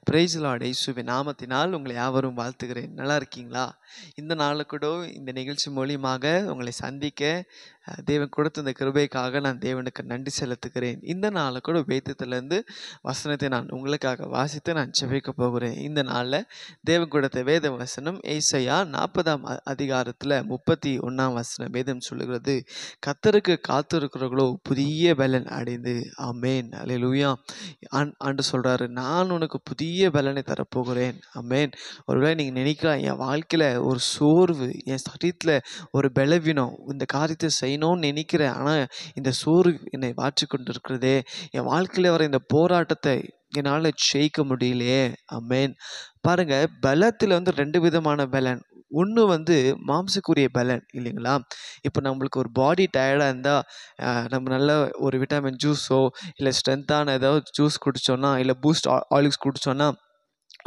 Price Lord. இயேசுவின் நாமத்தினால் உங்களை யாவரும் வாழ்த்துகிறேன். நல்லா இருக்கீங்களா? இந்த நாளில் கூட இந்த நிகழ்ச்சி மூலியமாக உங்களை சந்திக்க தேவன் கொடுத்த இந்த கிருபைக்காக நான் தேவனுக்கு நன்றி செலுத்துகிறேன். இந்த நாளில் கூட வேதத்திலிருந்து வசனத்தை நான் உங்களுக்காக வாசித்து நான் ஜெபிக்க போகிறேன். இந்த நாளில் தேவன் கொடுத்த வேத வசனம் ஏசாயா 40ஆம் அதிகாரத்தில் 31ஆம் வசனம். வேதம் சொல்லுகிறது, கர்த்தருக்கு காத்திருக்கிறவர்களோ புதிய பலன் அடைந்து. ஆமேன், அல்லேலூயா. ஆண்டு சொல்றாரு, நான் உனக்கு புதிய பலனை தரப்போகிறேன். ஆமேன். ஒருவேளை நீங்கள் நினைக்கலாம், என் வாழ்க்கையில் ஒரு சோர்வு, என் சரீரத்தில் ஒரு பலவீனம், இந்த காரியத்தை செய்யணும்னு நினைக்கிறேன், ஆனால் இந்த சோர்வு என்னை வாற்றி கொண்டு இருக்கிறதே, என் வாழ்க்கையில் வர இந்த போராட்டத்தை என்னால் ஜெயிக்க முடியலையே. ஆமேன். பாருங்க, பலத்தில் வந்து 2 விதமான பலன். ஒன்று மாம்சக்குரிய பலன் இல்லைங்களா? இப்போ நம்மளுக்கு ஒரு பாடி டயர்டாக இருந்தால் நம்ம நல்ல ஒரு விட்டமின் ஜூஸோ இல்லை ஸ்ட்ரென்த்தான ஏதாவது ஜூஸ் குடித்தோன்னா, இல்லை பூஸ்ட் ஆர்லிக்ஸ் குடித்தோன்னா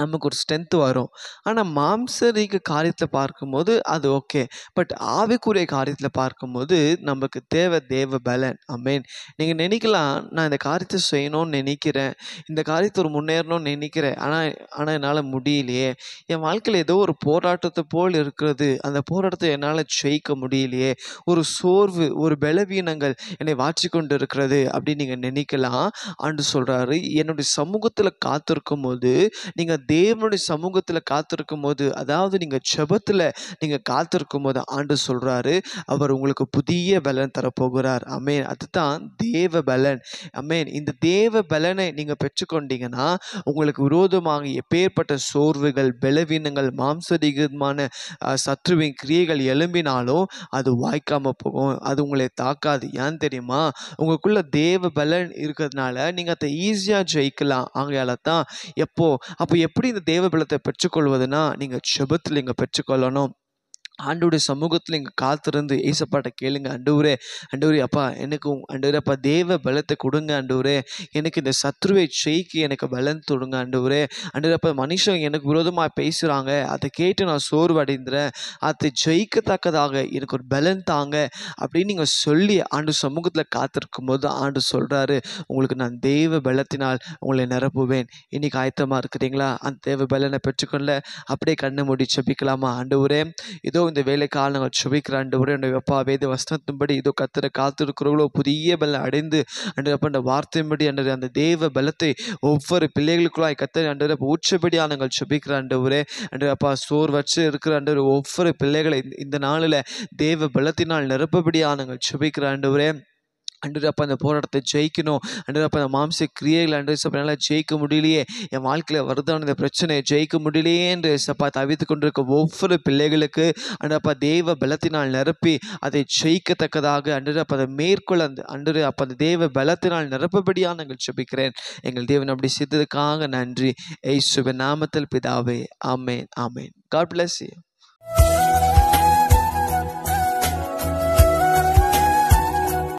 நமக்கு ஒரு ஸ்ட்ரென்த்து வரும். ஆனால் மாம்சரீக காரியத்தில் பார்க்கும்போது அது ஓகே. பட் ஆவிக்குரிய காரியத்தில் பார்க்கும்போது நமக்கு தேவ பலன். ஆமேன். நீங்கள் நினைக்கலாம், நான் இந்த காரியத்தை செய்யணும்னு நினைக்கிறேன், இந்த காரியத்தை ஒரு முன்னேறணும்னு நினைக்கிறேன், ஆனால் என்னால் முடியலையே, என் வாழ்க்கையில் ஏதோ ஒரு போராட்டத்தை போல் இருக்கிறது, அந்த போராட்டத்தை என்னால் ஜெயிக்க முடியலையே, ஒரு சோர்வு, ஒரு பலவீனங்கள் என்னை வாற்றி கொண்டு இருக்கிறது அப்படின்னு நீங்கள் நினைக்கலாம். ஆண்டு சொல்கிறாரு, என்னுடைய சமூகத்தில் காத்திருக்கும் போது, நீங்கள் தேவனுடைய சமூகத்தில் காத்திருக்கும் போது, அதாவது நீங்கள் ஜெபத்தில் நீங்கள் காத்திருக்கும் போது ஆண்டு சொல்கிறாரு, அவர் உங்களுக்கு புதிய பலன் தரப்போகிறார். ஆமேன். அதுதான் தேவ பலன். ஆமேன். இந்த தேவ பலனை நீங்கள் பெற்றுக்கொண்டீங்கன்னா, உங்களுக்கு விரோதமாக எப்பேற்பட்ட சோர்வுகள், பலவீனங்கள், மாம்சரீகமான சத்ருவின் கிரியைகள் எழும்பினாலும் அது வாய்க்காமல் போகும், அது உங்களை தாக்காது. ஏன் தெரியுமா? உங்களுக்குள்ள தேவ பலன் இருக்கிறதுனால நீங்கள் அதை ஈஸியாக ஜெயிக்கலாம். ஆகையால தான் அப்போ எப்படி இந்த தேவ பலத்தை பெற்றுக்கொள்வதுன்னா, நீங்கள் ஜெபத்தில் நீங்கள் பெற்றுக்கொள்ளணும். ஆண்டவருடைய சமூகத்தில் இங்கே காத்திருந்து ஏசப்பாட்ட கேளுங்க, ஆண்டவரே அப்பா எனக்கு அப்பா தேவ பலத்தை கொடுங்க ஆண்டவரே, எனக்கு இந்த சத்ருவை ஜெயிக்க எனக்கு பலன் தொடுங்க ஆண்டவரே. அப்பா மனுஷன் எனக்கு விரோதமாக பேசுகிறாங்க, அதை கேட்டு நான் சோர்வு அடைந்துறேன், அதை ஜெயிக்கத்தக்கதாக எனக்கு ஒரு பலன் தாங்க அப்படின்னு நீங்கள் சொல்லி ஆண்டு சமூகத்தில் காத்திருக்கும் போது ஆண்டு சொல்கிறாரு, உங்களுக்கு நான் தேவ பலத்தினால் உங்களை நிரப்புவேன். இன்னைக்கு ஆயத்தமாக இருக்கிறீங்களா? அந்த தேவ பலனை பெற்றுக்கொள்ள அப்படியே கண்ணை மூடி ஜெபிக்கலாமா? ஆண்டவரே, இதோ இந்த வேலைக்காக நாங்கள் ஜெபிக்கிற ஆண்டவரே, அப்பா வேத வசனத்தின்படி இதோ கர்த்தரை காத்திருக்கிறவர்களோ புதிய பலன் அடைந்து அப்பா அந்த வார்த்தையின்படி அந்த தேவ பலத்தை ஒவ்வொரு பிள்ளைகளுக்குள்ளாய் கர்த்தர் ஆண்டவரே ஊற்றபடியாக நாங்கள் ஜெபிக்கிற ஆண்டவரே. அப்பா சோர்வற்று இருக்கிற ஆண்டவரே, ஒவ்வொரு பிள்ளைகளை இந்த நாளில் தேவ பலத்தினால் நிரப்பபடியாக நாங்கள் ஜெபிக்கிற ஆண்டவரே. அப்பா அந்த போராட்டத்தை ஜெயிக்கணும். அப்பா அந்த மாம்ச கிரியைகள் என்னால் ஜெயிக்க முடியலையே, என் வாழ்க்கையில் வருதான இந்த பிரச்சனையை ஜெயிக்க முடியலையே என்று அப்பா தவித்து கொண்டிருக்க ஒவ்வொரு பிள்ளைகளுக்கு அப்பா தேவ பலத்தினால் நிரப்பி அதை ஜெயிக்கத்தக்கதாக அப்பா அதை மேற்கொள்ள அப்பா அந்த தேவ பலத்தினால் நிரப்பபடியாக நாங்கள் ஜெபிக்கிறேன். எங்கள் தேவன் அப்படி செய்ததுக்காக நன்றி. இயேசுவின் நாமத்தில் பிதாவே. ஆமேன், ஆமேன். God bless you.